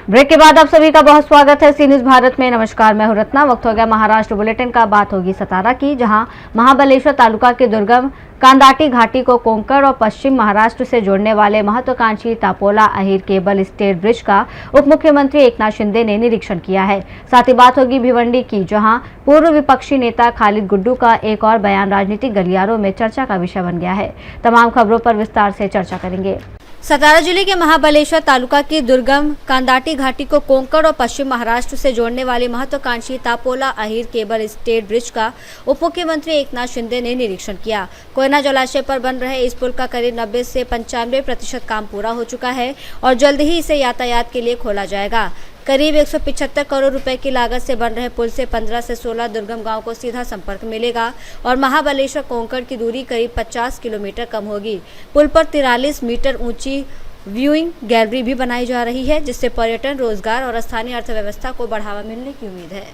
Break के बाद आप सभी का बहुत स्वागत है सी न्यूज भारत में। नमस्कार, मैं हूं रत्ना। वक्त हो गया महाराष्ट्र बुलेटिन का। बात होगी सतारा की, जहां महाबलेश्वर तालुका के दुर्गम कांदाटी घाटी को कोंकण और पश्चिम महाराष्ट्र से जोड़ने वाले महत्वाकांक्षी तापोला अहिर केबल स्टेट ब्रिज का उप मुख्यमंत्री एकनाथ शिंदे ने निरीक्षण किया है। साथ ही बात होगी भिवंडी की, जहां पूर्व विपक्षी नेता खालिद गुड्डू का एक और बयान राजनीतिक गलियारों में चर्चा का विषय बन गया है। तमाम खबरों पर विस्तार से चर्चा करेंगे। सतारा जिले के महाबलेश्वर तालुका की दुर्गम कांदाटी घाटी को कोंकण और पश्चिम महाराष्ट्र से जोड़ने वाली महत्वाकांक्षी तापोला अहिर केबल स्टेट ब्रिज का उप मुख्यमंत्री एकनाथ शिंदे ने निरीक्षण किया। कोयना जलाशय पर बन रहे इस पुल का करीब 90 से 95% काम पूरा हो चुका है और जल्द ही इसे यातायात के लिए खोला जाएगा। करीब 175 करोड़ रुपए की लागत से बन रहे पुल से 15 से 16 दुर्गम गांव को सीधा संपर्क मिलेगा और महाबलेश्वर कोंकण की दूरी करीब 50 किलोमीटर कम होगी। पुल पर 43 मीटर ऊंची व्यूइंग गैलरी भी बनाई जा रही है, जिससे पर्यटन, रोजगार और स्थानीय अर्थव्यवस्था को बढ़ावा मिलने की उम्मीद है।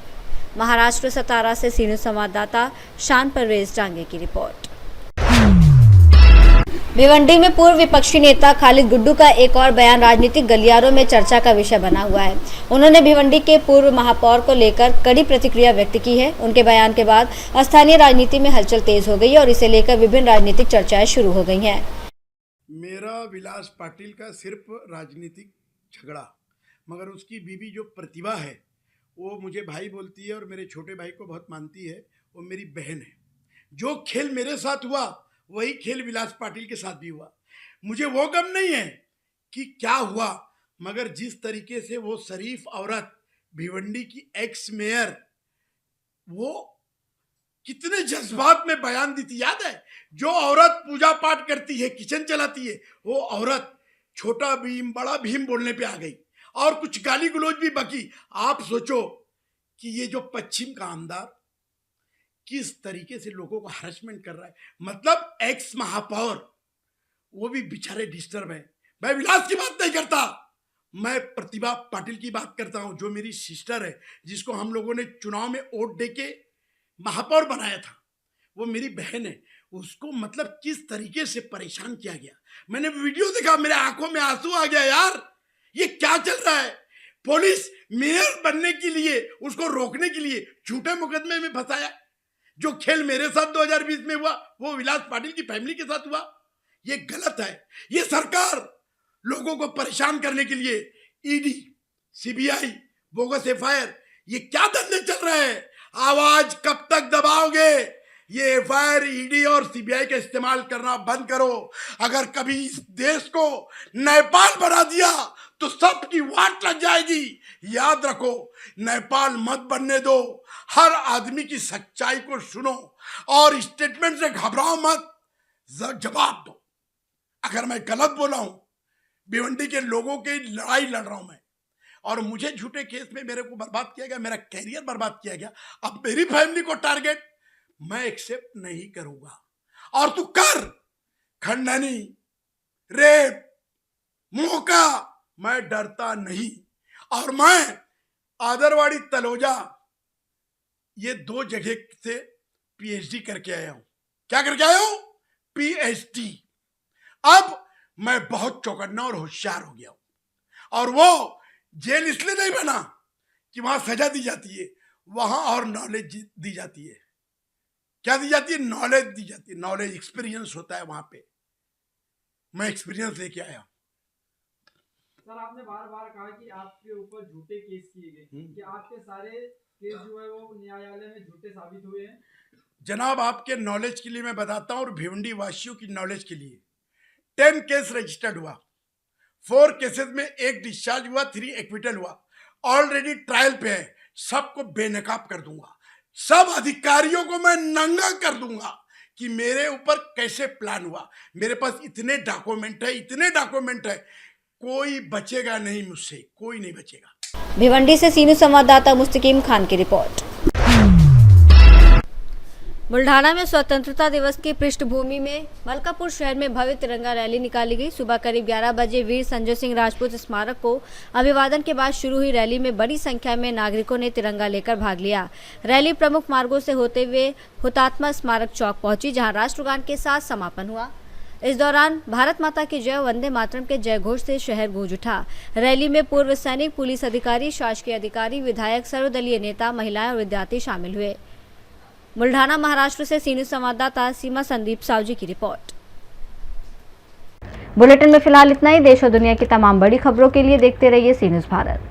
महाराष्ट्र सतारा से सी न्यूज संवाददाता शान परवेज डांगे की रिपोर्ट। भिवंडी में पूर्व विपक्षी नेता खालिद गुड्डू का एक और बयान राजनीतिक गलियारों में चर्चा का विषय बना हुआ है। उन्होंने भिवंडी के पूर्व महापौर को लेकर कड़ी प्रतिक्रिया व्यक्त की है। उनके बयान के बाद स्थानीय राजनीति में हलचल तेज हो गई है और इसे लेकर विभिन्न राजनीतिक चर्चाएं शुरू हो गई हैं। मेरा विलास पाटिल का सिर्फ राजनीतिक झगड़ा, मगर उसकी बीवी जो प्रतिभा है वो मुझे भाई बोलती है और मेरे छोटे भाई को बहुत मानती है। वो मेरी बहन है। जो खेल मेरे साथ हुआ वही खेल विलास पाटिल के साथ भी हुआ। मुझे वो गम नहीं है कि क्या हुआ, मगर जिस तरीके से वो शरीफ औरत भिवंडी की एक्स मेयर वो कितने जज्बात में बयान दी थी, याद है? जो औरत पूजा पाठ करती है, किचन चलाती है, वो औरत छोटा भीम बड़ा भीम बोलने पे आ गई और कुछ गाली गलौज भी बकी। आप सोचो कि ये जो पश्चिम का आमदार किस तरीके से लोगों को हरासमेंट कर रहा है। मतलब एक्स महापौर वो भी बेचारे डिस्टर्ब है। मैं विलास की बात नहीं करता, मैं प्रतिभा पाटिल की बात करता हूं, जो मेरी सिस्टर है, जिसको हम लोगों ने चुनाव में वोट देके महापौर बनाया था। वो मेरी बहन है। उसको मतलब किस तरीके से परेशान किया गया। मैंने वीडियो देखा, मेरे आंखों में आंसू आ गया। यार ये क्या चल रहा है? पुलिस मेयर बनने के लिए, उसको रोकने के लिए झूठे मुकदमे में फंसाया। जो खेल मेरे साथ 2020 में हुआ वो विलास पाटिल की फैमिली के साथ हुआ। ये गलत है। ये सरकार लोगों को परेशान करने के लिए ईडी, सीबीआई, बोगस एफआईआर, ये क्या धंधे चल रहे हैं? आवाज कब तक दबाओगे? ये एफआईआर, ईडी और सीबीआई का इस्तेमाल करना बंद करो। अगर कभी इस देश को नेपाल बना दिया तो सबकी वाट लग जाएगी। याद रखो, नेपाल मत बनने दो। हर आदमी की सच्चाई को सुनो और स्टेटमेंट से घबराओ मत, जवाब दो। अगर मैं गलत बोला हूं, भिवंडी के लोगों की लड़ाई लड़ रहा हूं मैं, और मुझे झूठे केस में मेरे को बर्बाद किया गया, मेरा कैरियर बर्बाद किया गया। अब मेरी फैमिली को टारगेट मैं एक्सेप्ट नहीं करूंगा। और तू कर खंडनी, रेप, मौका, मैं डरता नहीं। और मैं आदरवाड़ी, तलोजा, ये 2 जगह से पीएचडी करके आया हूं। क्या करके आया हूं? पीएचडी। अब मैं बहुत चौकन्ना और होशियार हो गया हूं। और वो जेल इसलिए नहीं बना कि वहां सजा दी जाती है, वहां और नॉलेज दी जाती है। क्या दी जाती है? नॉलेज दी जाती है। नॉलेज, एक्सपीरियंस होता है वहां पे। मैं एक्सपीरियंस लेके आया हूं। सर, आपने बार बार कहा कि आपके ऊपर झूठे केस किए गए, कि आपके सारे केस जो है वो न्यायालय में झूठे साबित हुए हैं। जनाब, आपके नॉलेज के लिए मैं बताता हूं और भिवंडी वासियों की नॉलेज के लिए, 10 केस रजिस्टर्ड हुआ, 4 केसेस में 1 डिस्चार्ज हुआ, 3 एक्विटल हुआ। ऑलरेडी ट्रायल पे है। सबको बेनकाब कर दूंगा। सब अधिकारियों को मैं नंगा कर दूंगा कि मेरे ऊपर कैसे प्लान हुआ। मेरे पास इतने डॉक्यूमेंट है, इतने डॉक्यूमेंट है, कोई बचेगा नहीं मुझसे, कोई नहीं बचेगा। भिवंडी से सी न्यूज संवाददाता मुस्तकीम खान की रिपोर्ट। बुल्ढाना में स्वतंत्रता दिवस की पृष्ठभूमि में मलकापुर शहर में भव्य तिरंगा रैली निकाली गई। सुबह करीब 11 बजे वीर संजय सिंह राजपूत स्मारक को अभिवादन के बाद शुरू हुई रैली में बड़ी संख्या में नागरिकों ने तिरंगा लेकर भाग लिया। रैली प्रमुख मार्गों से होते हुए हुतात्मा स्मारक चौक पहुंची, जहां राष्ट्रगान के साथ समापन हुआ। इस दौरान भारत माता की जय, वंदे मातरम के जय घोष से शहर गूंज उठा। रैली में पूर्व सैनिक, पुलिस अधिकारी, शासकीय अधिकारी, विधायक, सर्वदलीय नेता, महिलाएं और विद्यार्थी शामिल हुए। बुल्ढाना, महाराष्ट्र से सी न्यूज़ संवाददाता सीमा संदीप सावजी की रिपोर्ट। बुलेटिन में फिलहाल इतना ही। देश और दुनिया की तमाम बड़ी खबरों के लिए देखते रहिए सी न्यूज़ भारत।